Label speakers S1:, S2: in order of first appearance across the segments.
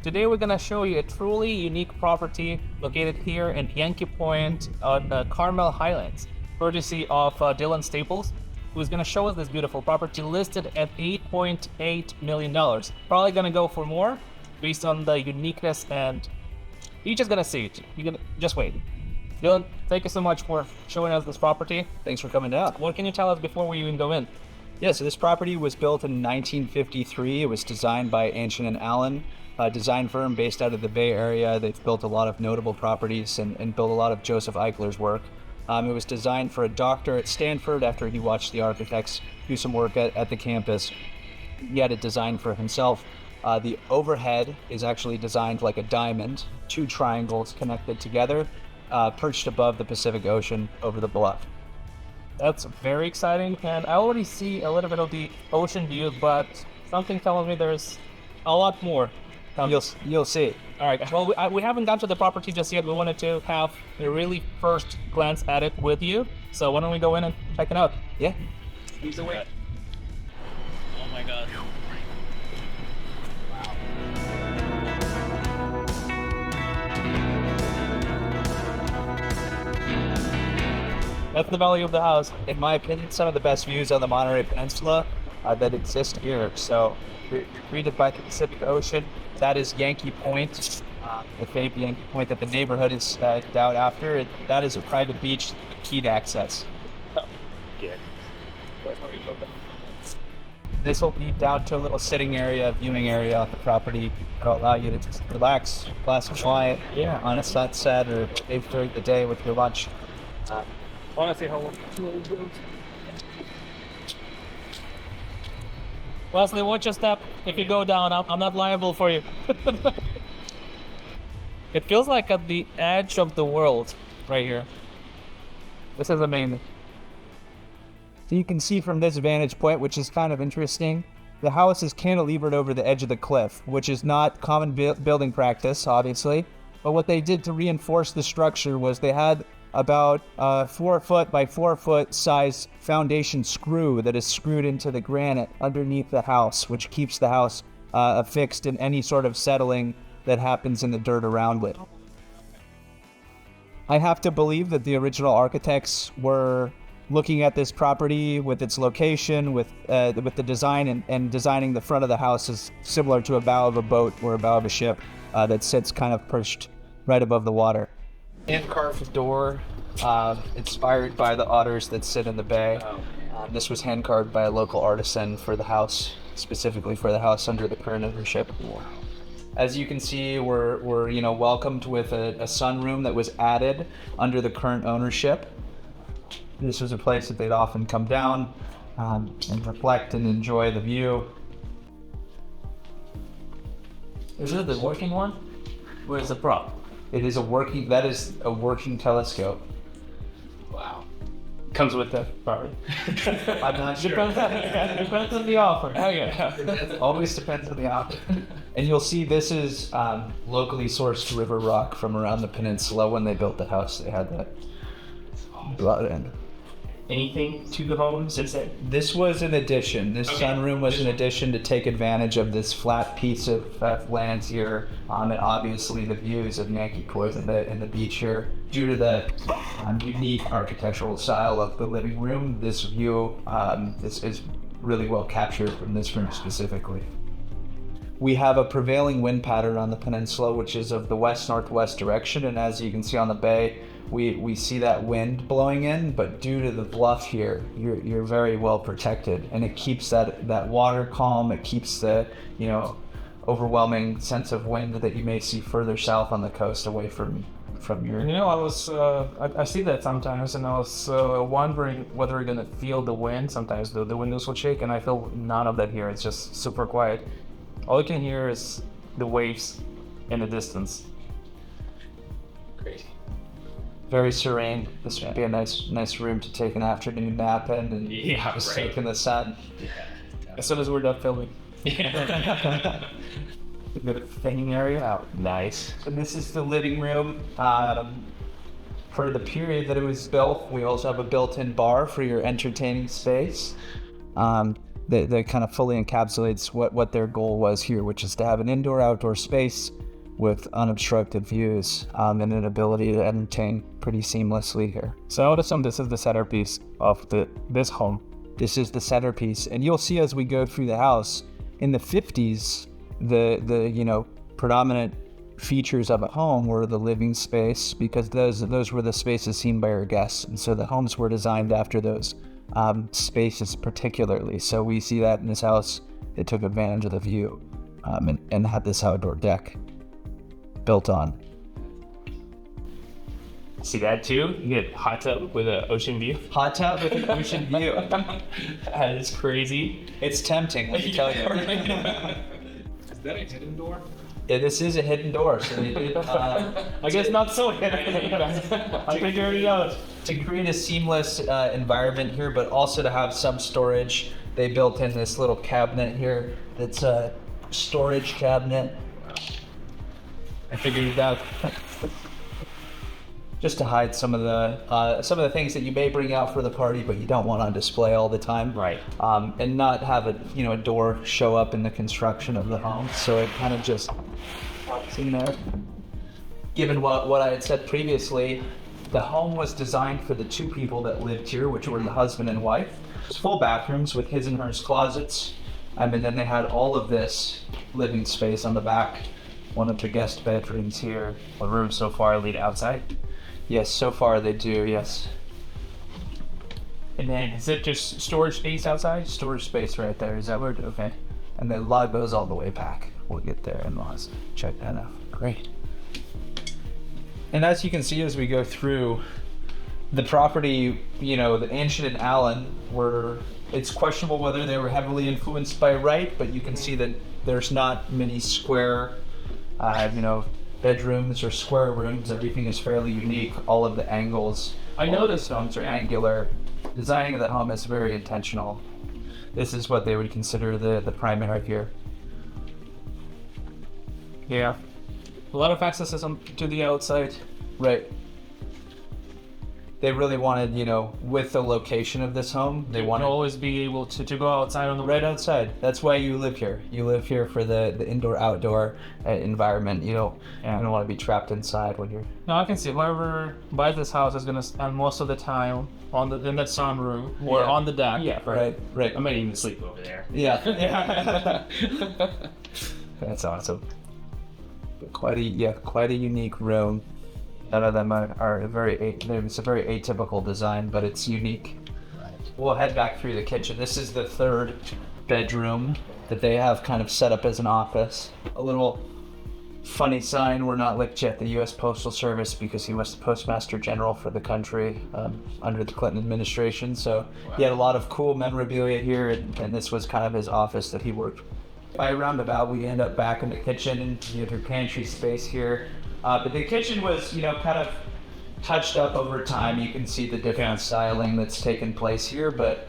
S1: Today we're gonna show you a truly unique property located here in Yankee Point on the Carmel Highlands, courtesy of Dylan Staples, who's gonna show us this beautiful property listed at $8.8 million. Probably gonna go for more based on the uniqueness, and you're just gonna see it. You're gonna just wait. Dylan, thank you so much for showing us this property.
S2: Thanks for coming down.
S1: What can you tell us before we even go in?
S2: Yeah, so this property was built in 1953. It was designed by Ancient and Allen, a design firm based out of the Bay Area. They've built a lot of notable properties and built a lot of Joseph Eichler's work. It was designed for a doctor at Stanford after he watched the architects do some work at the campus. He had it designed for himself. The overhead is actually designed like a diamond, two triangles connected together, perched above the Pacific Ocean over the bluff.
S1: That's very exciting, and I already see a little bit of the ocean view, but something tells me there's a lot more.
S2: You'll see.
S1: All right, well, we haven't gone to the property just yet. We wanted to have a really first glance at it with you, so why don't we go in and check it out?
S2: Yeah.
S1: Lead the way. Oh my God. That's the value of the house.
S2: In my opinion, some of the best views on the Monterey Peninsula that exist here. So we're greeted by the Pacific Ocean. That is Yankee Point, the famed Yankee Point that the neighborhood is named after. That is a private beach, keyed access.
S1: Good.
S2: This will lead down to a little sitting area, viewing area of the property. It'll allow you to just relax, glass of wine, on a sunset or maybe during the day with your lunch.
S1: I want to see how long. Wesley, watch your step. If you go down, I'm not liable for you. It feels like at the edge of the world right here. This is amazing.
S2: So you can see from this vantage point, which is kind of interesting, the house is cantilevered over the edge of the cliff, which is not common building practice, obviously. But what they did to reinforce the structure was they had about 4 foot by 4 foot size foundation screw that is screwed into the granite underneath the house, which keeps the house affixed in any sort of settling that happens in the dirt around it. I have to believe that the original architects were looking at this property with its location, with the design, and designing the front of the house is similar to a bow of a boat or a bow of a ship that sits kind of perched right above the water. Hand-carved door, inspired by the otters that sit in the bay. This was hand-carved by a local artisan for the house, specifically for the house under the current ownership. As you can see, we're welcomed with a sunroom that was added under the current ownership. This was a place that they'd often come down and reflect and enjoy the view.
S1: Is it the working one? Where's the prop?
S2: That is a working telescope.
S1: Wow. Comes with the property.
S2: I'm not sure.
S1: Depends on the offer.
S2: Oh yeah. Always depends on the offer. And you'll see this is locally sourced river rock from around the peninsula. When they built the house, they had that brought in.
S1: Anything to the home since then?
S2: This was an addition. This sunroom was an addition to take advantage of this flat piece of land here, and obviously the views of Yankee Point and the beach here. Due to the unique architectural style of the living room, this view is really well captured from this room specifically. We have a prevailing wind pattern on the peninsula, which is of the west-northwest direction, and as you can see on the bay, we see that wind blowing in, but due to the bluff here, you're very well protected, and it keeps that water calm. It keeps the overwhelming sense of wind that you may see further south on the coast away from your.
S1: I see that sometimes, and I was wondering whether you're gonna feel the wind. Sometimes the windows will shake, and I feel none of that here. It's just super quiet. All you can hear is the waves in the distance. Crazy.
S2: Very serene. This would be a nice room to take an afternoon nap in and just take in the sun.
S1: Yeah. As soon as we're done filming.
S2: The hanging area out.
S1: Nice.
S2: So this is the living room. For the period that it was built, we also have a built-in bar for your entertaining space. that kind of fully encapsulates what their goal was here, which is to have an indoor-outdoor space with unobstructed views and an ability to entertain pretty seamlessly here.
S1: So I would assume this is the centerpiece of this home.
S2: This is the centerpiece, and you'll see as we go through the house, in the 50s, the predominant features of a home were the living space, because those were the spaces seen by our guests, and so the homes were designed after those spaces particularly. So we see that in this house, it took advantage of the view and had this outdoor deck built on.
S1: See that too? You get hot tub with an ocean view.
S2: Hot tub with an ocean view.
S1: That is crazy.
S2: It's tempting, let me tell you.
S1: Is that a hidden door?
S2: Yeah, this is a hidden door, so they did,
S1: I guess not so hidden. I figured it out.
S2: To create a seamless environment here, but also to have some storage, they built in this little cabinet here that's a storage cabinet.
S1: I figured it out.
S2: Just to hide some of the things that you may bring out for the party, but you don't want on display all the time.
S1: Right.
S2: And not have a door show up in the construction of the home. So it kind of just walks in there. Given what I had said previously, the home was designed for the two people that lived here, which were the husband and wife. It's full bathrooms with his and hers closets. And then they had all of this living space on the back. One of the guest bedrooms here.
S1: The rooms so far lead outside.
S2: Yes, so far they do, yes.
S1: And then is it just storage space outside?
S2: Storage space right there, is that where? Okay. And the log goes all the way back. We'll get there and we'll check that out. Great. And as you can see as we go through the property, the Ancient and Allen it's questionable whether they were heavily influenced by Wright, but you can see that there's not many square, bedrooms or square rooms. Everything is fairly unique. All of the angles.
S1: I noticed
S2: homes are angular. Designing of the home is very intentional. This is what they would consider the primary here.
S1: Yeah. A lot of access to the outside.
S2: Right. They really wanted, with the location of this home, they wanted
S1: to always be able to go outside on the
S2: right outside. That's why you live here. You live here for the indoor-outdoor environment. You don't want to be trapped inside when you're.
S1: No, I can see whoever buys this house is gonna spend most of the time in that sunroom or on the deck.
S2: Yeah, right.
S1: I might even sleep over there.
S2: Yeah. That's awesome. Quite a unique room. None of them are it's a very atypical design, but it's unique. Right. We'll head back through the kitchen. This is the third bedroom that they have kind of set up as an office. A little funny sign, we're not licked yet, the U.S. Postal Service, because he was the Postmaster General for the country under the Clinton administration. So he had a lot of cool memorabilia here, and this was kind of his office that he worked. By roundabout, we end up back in the kitchen and your pantry space here. But the kitchen was, kind of touched up over time. You can see the different styling that's taken place here, but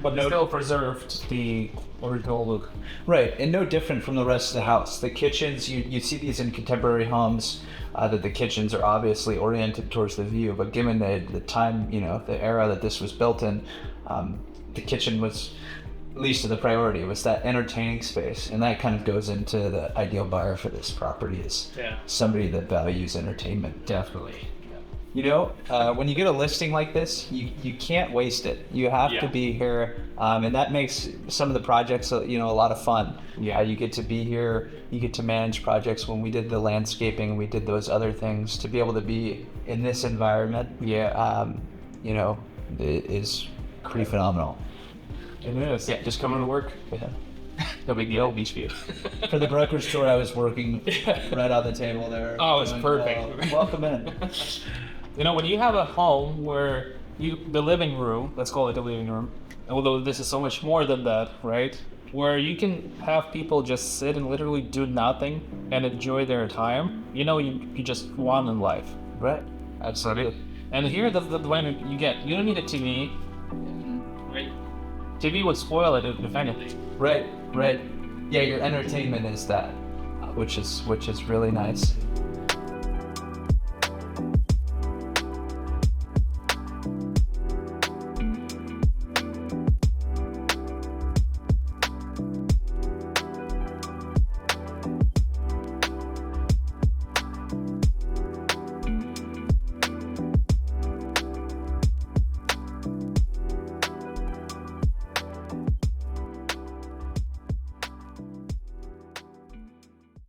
S1: still preserved the original look.
S2: Right, and no different from the rest of the house. The kitchens, you see these in contemporary homes, that the kitchens are obviously oriented towards the view, but given the time, the era that this was built in, the kitchen was least of the priority. Was that entertaining space, and that kind of goes into the ideal buyer for this property is somebody that values entertainment.
S1: Definitely.
S2: When you get a listing like this, you can't waste it. You have to be here, and that makes some of the projects a lot of fun. You get to be here, you get to manage projects. When we did the landscaping, we did those other things. To be able to be in this environment, it is pretty phenomenal.
S1: It is. Yeah, just coming to work.
S2: Yeah.
S1: No big deal, beach view.
S2: For the brokerage store, I was working right on the table there.
S1: Oh, it's perfect.
S2: Welcome in.
S1: When you have a home where the living room, let's call it the living room, although this is so much more than that, right? Where you can have people just sit and literally do nothing and enjoy their time. You just won in life.
S2: Right.
S1: Absolutely. And here, the one you don't need a TV. Right. TV would spoil it if anything.
S2: Right. Yeah, your entertainment is that, which is really nice.